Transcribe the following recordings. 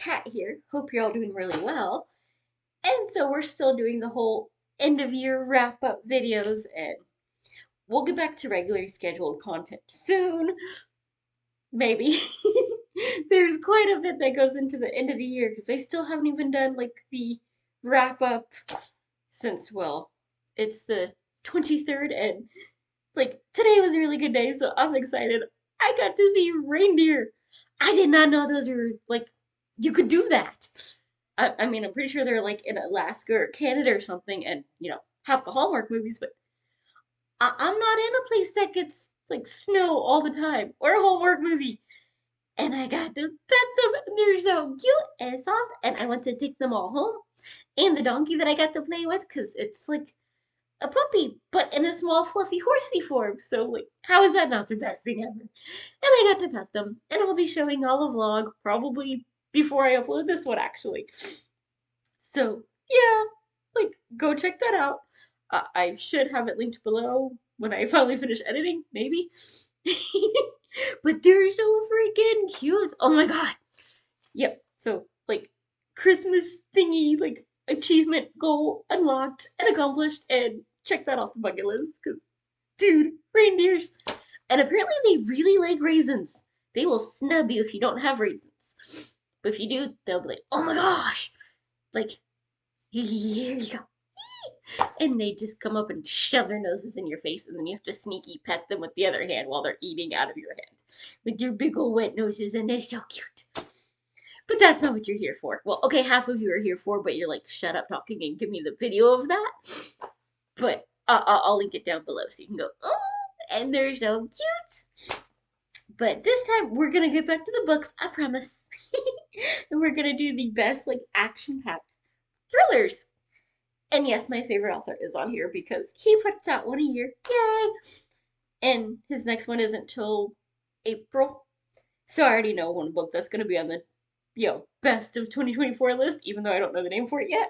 Kat here. Hope you're all doing really well. And so we're still doing the whole end of year wrap up videos, and we'll get back to regularly scheduled content soon. Maybe. There's quite a bit that goes into the end of the year because I still haven't even done like the wrap up since, well, it's the 23rd, and like today was a really good day, so I'm excited. I got to see reindeer. I did not know those were like you could do that. I mean, I'm pretty sure they're like in Alaska or Canada or something, and have the Hallmark movies, but I'm not in a place that gets like snow all the time or a Hallmark movie. And I got to pet them, and they're so cute and soft. And I want to take them all home, and the donkey that I got to play with, because it's like a puppy, but in a small, fluffy, horsey form. So, like, how is that not the best thing ever? And I got to pet them, and I'll be showing all a vlog probably before I upload this one, actually. So, yeah, like, go check that out. I should have it linked below when I finally finish editing, maybe. But they're so freaking cute. Oh my god. Yep. So, like, Christmas thingy, like, achievement goal unlocked and accomplished, and check that off the bucket list. Because, dude, reindeers. And apparently they really like raisins. They will snub you if you don't have raisins. But if you do, they'll be like, oh my gosh. Like, here you go. And they just come up and shove their noses in your face, and then you have to sneaky pet them with the other hand while they're eating out of your hand. With their big old wet noses, and they're so cute. But that's not what you're here for. Well, okay, half of you are here for, but you're like, shut up talking and give me the video of that. But I'll link it down below so you can go, oh, and they're so cute. But this time we're gonna get back to the books, I promise. And we're gonna do the best like action-packed thrillers. And yes, my favorite author is on here because he puts out one a year. Yay! And his next one isn't till April. So I already know one book that's gonna be on the best of 2024 list, even though I don't know the name for it yet.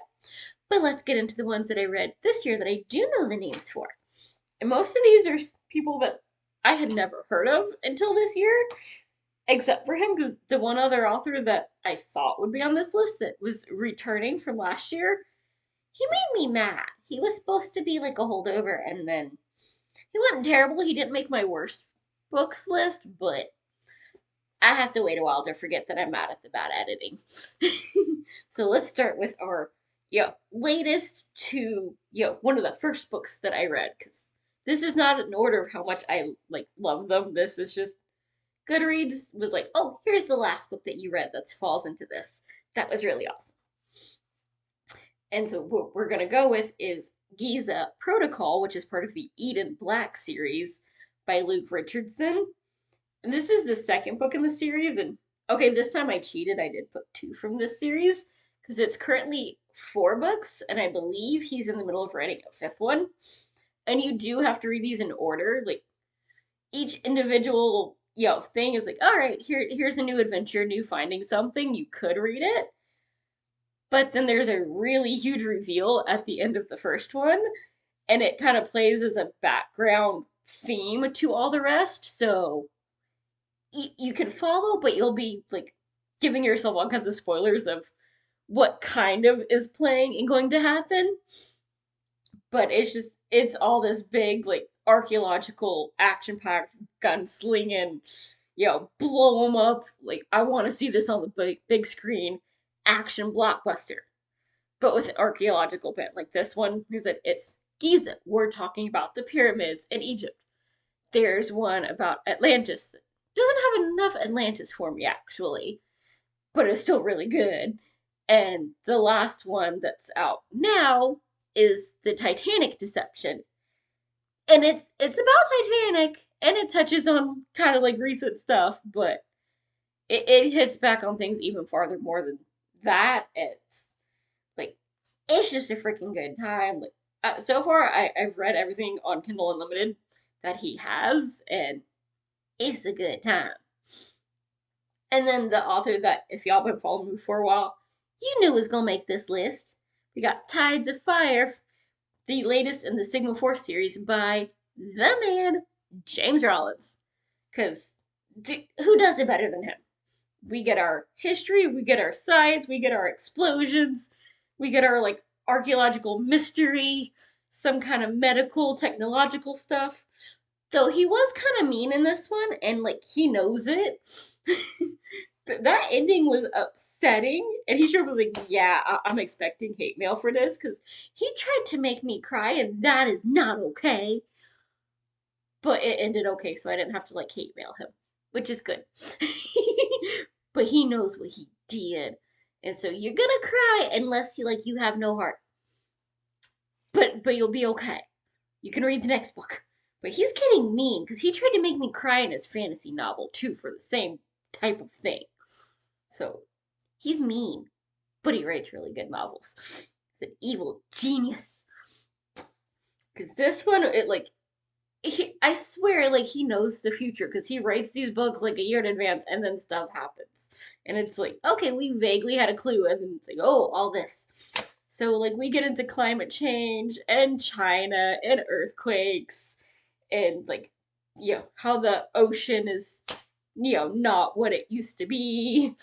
But let's get into the ones that I read this year that I do know the names for. And most of these are people that I had never heard of until this year, except for him, because the one other author that I thought would be on this list that was returning from last year, he made me mad. He was supposed to be like a holdover, and then he wasn't terrible. He didn't make my worst books list, but I have to wait a while to forget that I'm mad at the bad editing. So let's start with our latest to one of the first books that I read, because this is not an order of how much I like love them. This is just Goodreads was like, oh, here's the last book that you read that falls into this. That was really awesome. And so what we're gonna go with is Giza Protocol, which is part of the Eden Black series by Luke Richardson. And this is the second book in the series, and okay, this time I cheated. I did put two from this series because it's currently 4 books, and I believe he's in the middle of writing a 5th one. And you do have to read these in order. Like each individual thing is like, all right, here's a new adventure, new finding something. You could read it, but then there's a really huge reveal at the end of the first one, and it kind of plays as a background theme to all the rest. So you can follow, but you'll be like giving yourself all kinds of spoilers of what kind of is playing and going to happen. But it's all this big like archaeological action packed gunslinging, blow them up. Like I want to see this on the big screen action blockbuster, but with an archaeolocal bent like this one. Because it's Giza. We're talking about the pyramids in Egypt. There's one about Atlantis that doesn't have enough Atlantis for me actually, but it's still really good. And the last one that's out now is the Titanic deception. And it's about Titanic, and it touches on kind of like recent stuff, but it hits back on things even farther more than that. It's like it's just a freaking good time. Like so far, I've read everything on Kindle Unlimited that he has, and it's a good time. And then the author that, if y'all been following me for a while, you knew was gonna make this list. We got Tides of Fire, the latest in the Sigma Force series by the man, James Rollins. Because who does it better than him? we get our history, we get our science, we get our explosions, we get our like archaeological mystery, some kind of medical, technological stuff. Though he was kind of mean in this one, and like he knows it. That ending was upsetting, and he sure was like, "Yeah, I'm expecting hate mail for this because he tried to make me cry, and that is not okay." But it ended okay, so I didn't have to like hate mail him, which is good. But he knows what he did, and so you're gonna cry unless you have no heart. But you'll be okay. You can read the next book. But he's getting mean because he tried to make me cry in his fantasy novel too for the same type of thing. So he's mean, but he writes really good novels. He's an evil genius. Because this one, I swear, like he knows the future because he writes these books like a year in advance, and then stuff happens, and it's like, okay, we vaguely had a clue, and then it's like, oh, all this. So like we get into climate change and China and earthquakes, and like, how the ocean is, not what it used to be,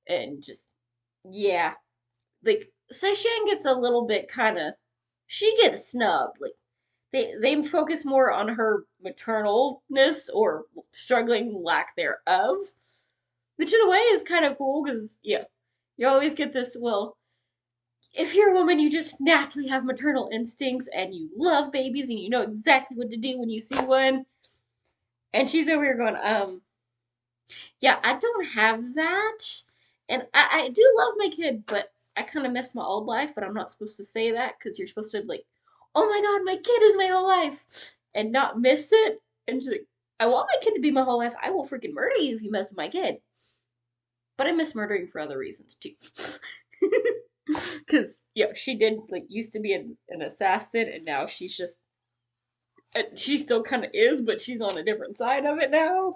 and just yeah, like Session gets a little bit kind of, she gets snubbed, like they focus more on her maternalness or struggling lack thereof, which in a way is kind of cool because you always get this. Well, if you're a woman, you just naturally have maternal instincts and you love babies and you know exactly what to do when you see one. And she's over here going, yeah, I don't have that, and I do love my kid, but I kind of miss my old life. But I'm not supposed to say that because you're supposed to be like, oh my god, my kid is my whole life, and not miss it. And she's like, I want my kid to be my whole life. I will freaking murder you if you mess with my kid. But I miss murdering for other reasons too. Because she did like used to be an assassin, and now she's just she still kind of is, but she's on a different side of it now.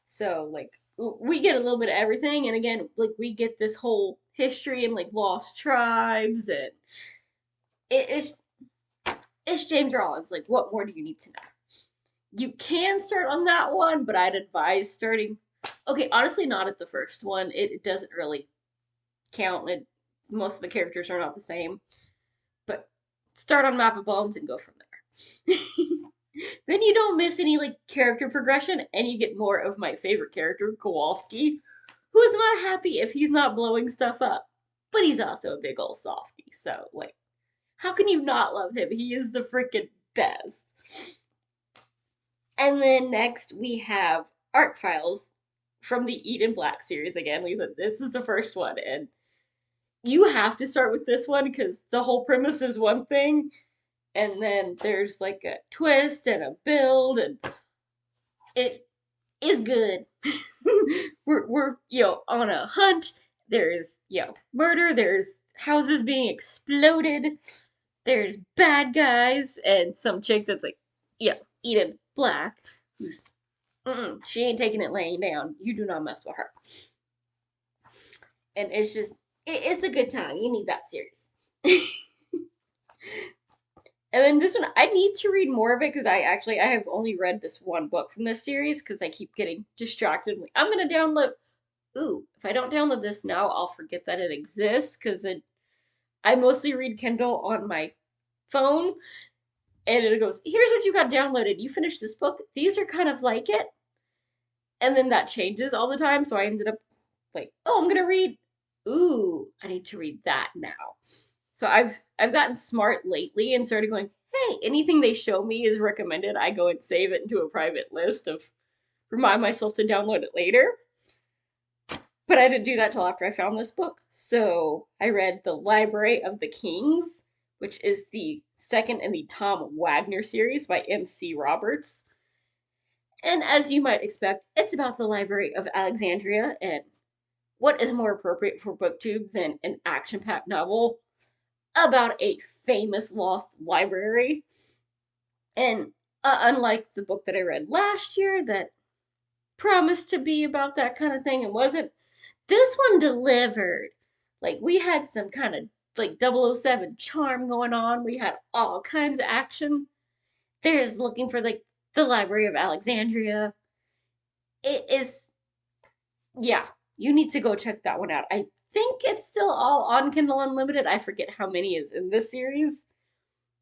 So like we get a little bit of everything, and again, like we get this whole history and like lost tribes, and it's James Rollins. Like, what more do you need to know? You can start on that one, but I'd advise starting. Okay, honestly, not at the first one. It doesn't really count. Most of the characters are not the same, but start on Map of Bones and go from there. Then you don't miss any like character progression, and you get more of my favorite character, Kowalski, who is not happy if he's not blowing stuff up, but he's also a big old softy. So like, how can you not love him? He is the freaking best. And then next we have Art Files from the Eden Black series again. Lisa, this is the first one, and you have to start with this one because the whole premise is one thing, and then there's like a twist and a build, and it is good. we're on a hunt. There's murder. There's houses being exploded. There's bad guys and some chick that's like Eden Black, who's she ain't taking it laying down. You do not mess with her. And it's just it's a good time. You need that series. And then this one, I need to read more of it because I have only read this one book from this series because I keep getting distracted. I'm gonna download. Ooh, if I don't download this now, I'll forget that it exists because I mostly read Kindle on my phone, and it goes, "Here's what you got downloaded. You finished this book. These are kind of like it," and then that changes all the time. So I ended up like, "Oh, I'm gonna read. Ooh, I need to read that now." So I've gotten smart lately and started going, hey, anything they show me is recommended. I go and save it into a private list of remind myself to download it later. But I didn't do that till after I found this book. So I read The Library of the Kings, which is the second in the Tom Wagner series by M.C. Roberts. And as you might expect, it's about the Library of Alexandria, and what is more appropriate for BookTube than an action-packed novel about a famous lost library. And unlike the book that I read last year that promised to be about that kind of thing and wasn't, this one delivered. Like, we had some kind of like 007 charm going on. We had all kinds of action. There's looking for like the Library of Alexandria. It is Yeah, you need to go check that one out. I think it's still all on Kindle Unlimited. I forget how many is in this series,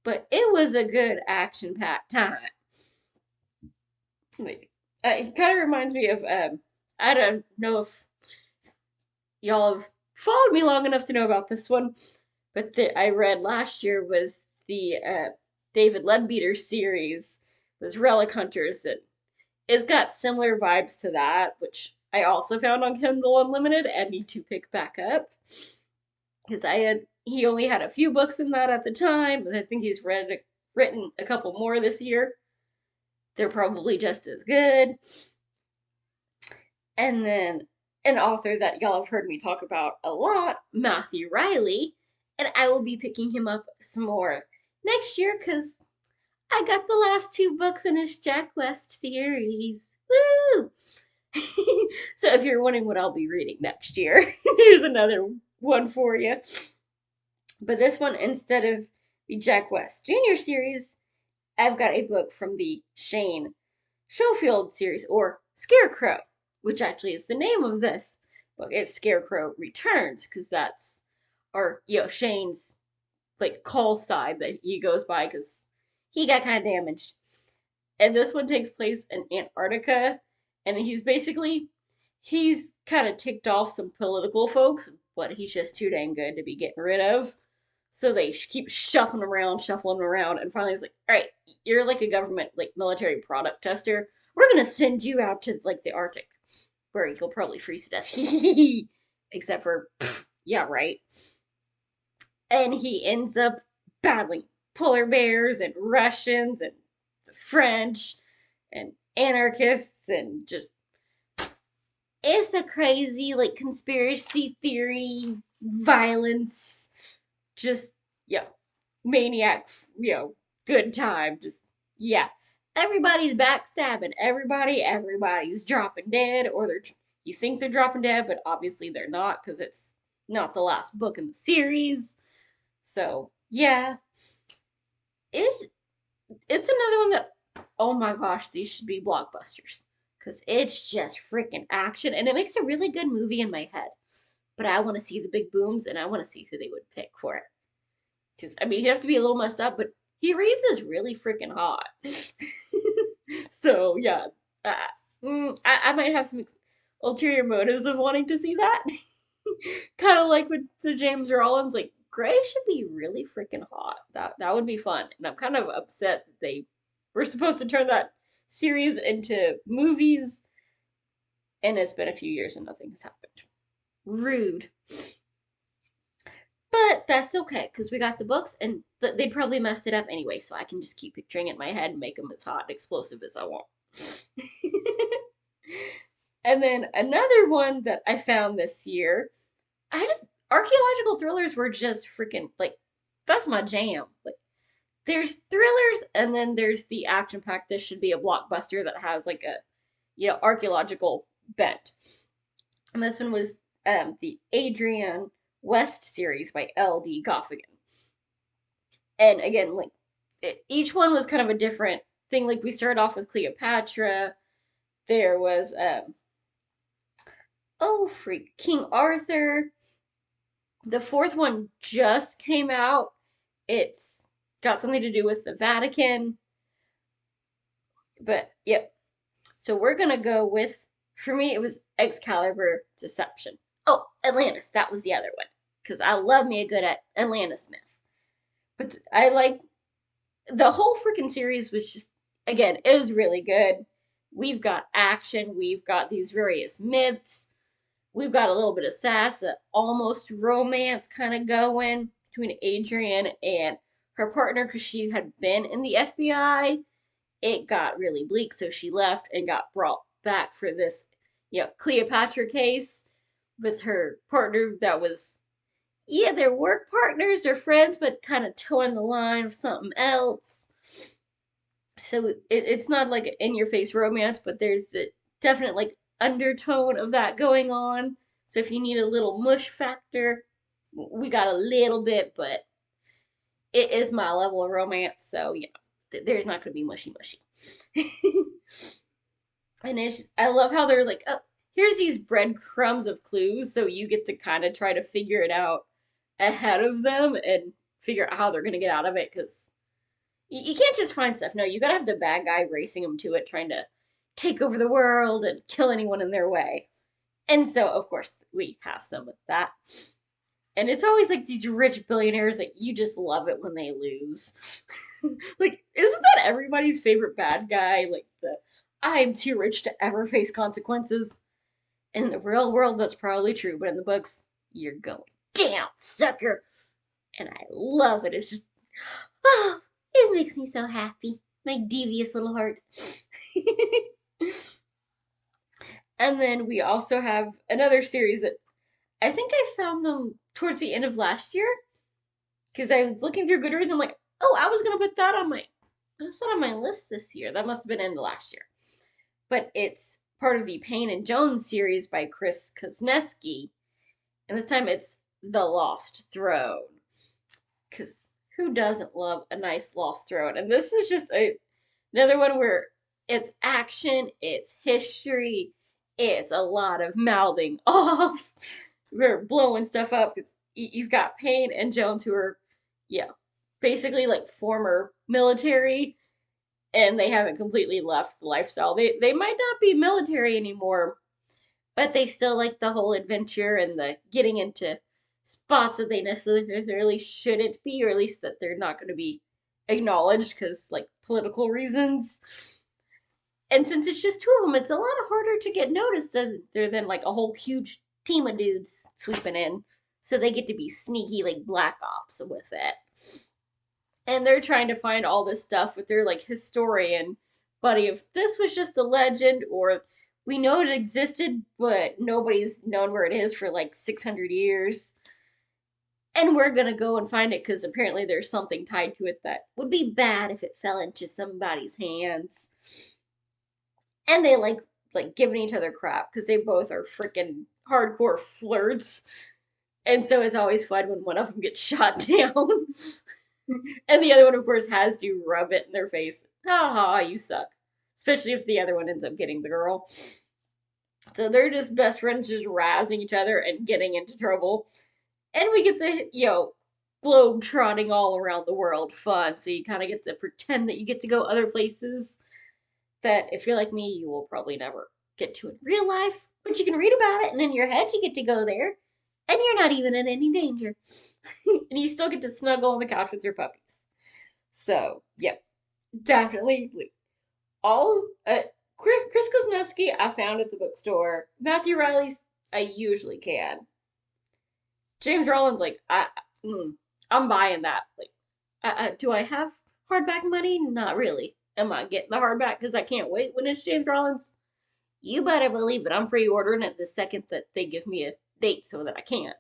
but it was a good action-packed time. Like, it kind of reminds me of I don't know if y'all have followed me long enough to know about this one, but that I read last year was the David Leadbeater series, was Relic Hunters, and it's got similar vibes to that, which I also found on Kindle Unlimited and need to pick back up because he only had a few books in that at the time, and I think written a couple more this year. They're probably just as good. And then an author that y'all have heard me talk about a lot, Matthew Riley, and I will be picking him up some more next year because I got the last two books in his Jack West series. Woo! So if you're wondering what I'll be reading next year, there's another one for you. But this one, instead of the Jack West Jr. series, I've got a book from the Shane Schofield series, or Scarecrow, which actually is the name of this book. It's Scarecrow Returns, because that's, or, Shane's, like, call sign that he goes by, because he got kind of damaged. And this one takes place in Antarctica, and he's kind of ticked off some political folks, but he's just too dang good to be getting rid of. So they keep shuffling him around, and finally he's like, "All right, you're like a government like military product tester. We're gonna send you out to like the Arctic, where you'll probably freeze to death." Except for, yeah, right. And he ends up battling polar bears and Russians and the French and anarchists and just it's a crazy like conspiracy theory violence just yeah maniac good time just yeah everybody's backstabbing everybody's dropping dead or you think they're dropping dead but obviously they're not because it's not the last book in the series so yeah it's it's another one that oh my gosh these should be blockbusters because it's just freaking action and it makes a really good movie in my head but I want to see the big booms and I want to see who they would pick for it. Because, I mean, he'd have to be a little messed up, but he reads is really freaking hot. So, yeah. Uh, I might have some ulterior motives of wanting to see that. Kind of like with the James Rollins, like, Gray should be really freaking hot. That would be fun. And I'm kind of upset that they were supposed to turn that series into movies, and it's been a few years and nothing's happened. Rude. But that's okay, because we got the books, and they'd probably mess it up anyway, so I can just keep picturing it in my head and make them as hot and explosive as I want. And then another one that I found this year, archaeological thrillers were just freaking, like, that's my jam. Like, there's thrillers, and then there's the action pack. This should be a blockbuster that has, like, a, archaeological bent. And this one was the Adrian West series by L.D. Goffigan. And again, like each one was kind of a different thing. Like we started off with Cleopatra. There was oh freak, King Arthur. The fourth one just came out. It's got something to do with the Vatican. But yep. So we're gonna go with for me it was Excalibur Deception. Oh, Atlantis, that was the other one. Because I love me a good Atlantis myth. But I like the whole freaking series was just again, it was really good. We've got action, we've got these various myths, we've got a little bit of sass, almost romance kind of going between Adrian and her partner because she had been in the FBI. It got really bleak, so she left and got brought back for this, Cleopatra case with her partner that was yeah, they're work partners, they're friends, but kind of toeing the line of something else. So it's not like an in-your-face romance, but there's a definite like undertone of that going on. So if you need a little mush factor, we got a little bit, but it is my level of romance, so there's not gonna be mushy mushy. And I love how they're like, oh, here's these breadcrumbs of clues, so you get to kind of try to figure it out ahead of them and figure out how they're gonna get out of it. Because you can't just find stuff. No, you gotta have the bad guy racing them to it, trying to take over the world and kill anyone in their way. And so, of course, we have some of that. And it's always like these rich billionaires that you just love it when they lose. Like, isn't that everybody's favorite bad guy? Like, the I'm too rich to ever face consequences. In the real world, that's probably true, but in the books, you're going down, sucker. And I love it. It's just, oh, it makes me so happy. My devious little heart. And then we also have another series that I think I found them towards the end of last year because I was looking through Goodreads and I'm like, oh, I was gonna put that on my that's not on my list this year. That must have been end of last year. But it's part of the Payne and Jones series by Chris Kosneski. And this time it's The Lost Throne. Because who doesn't love a nice Lost Throne? And this is just another one where it's action, it's history, it's a lot of mouthing off. We're blowing stuff up. You've got Payne and Jones who are, yeah, basically like former military, and they haven't completely left the lifestyle. They might not be military anymore, but they still like the whole adventure and the getting into spots that they necessarily shouldn't be, or at least that they're not going to be acknowledged because like political reasons. And since it's just two of them, it's a lot harder to get noticed than like a whole huge team of dudes sweeping in. So they get to be sneaky like black ops with it. And they're trying to find all this stuff with their like historian buddy of this was just a legend, or we know it existed, but nobody's known where it is for like 600 years. And we're gonna go and find it because apparently there's something tied to it that would be bad if it fell into somebody's hands. And they like giving each other crap because they both are freaking hardcore flirts. And so it's always fun when one of them gets shot down. And the other one, of course, has to rub it in their face. Ha ha, you suck. Especially if the other one ends up getting the girl. So they're just best friends just razzing each other and getting into trouble. And we get the, globe trotting all around the world fun. So you kind of get to pretend that you get to go other places that if you're like me, you will probably never get to in real life. But you can read about it, and in your head, you get to go there. And you're not even in any danger. And you still get to snuggle on the couch with your puppies. So, yep, definitely. All Chris Kosneski, I found at the bookstore. Matthew Riley's, I usually can. James Rollins, like, I'm buying that. Like, do I have hardback money? Not really. Am I getting the hardback because I can't wait when it's James Rollins? You better believe it. I'm pre-ordering it the second that they give me a date so that I can't.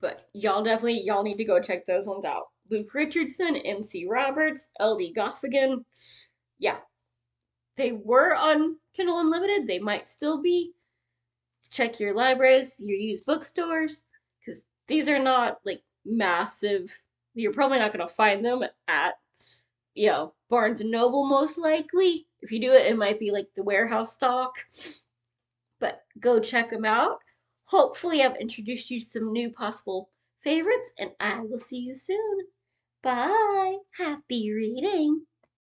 But y'all need to go check those ones out. Luke Richardson, MC Roberts, LD Goffigan. Yeah. They were on Kindle Unlimited. They might still be. Check your libraries, your used bookstores, because these are not like massive. You're probably not going to find them at, Barnes and Noble most likely. If you do it, it might be like the warehouse stock. But go check them out. Hopefully, I've introduced you to some new possible favorites, and I will see you soon. Bye. Happy reading.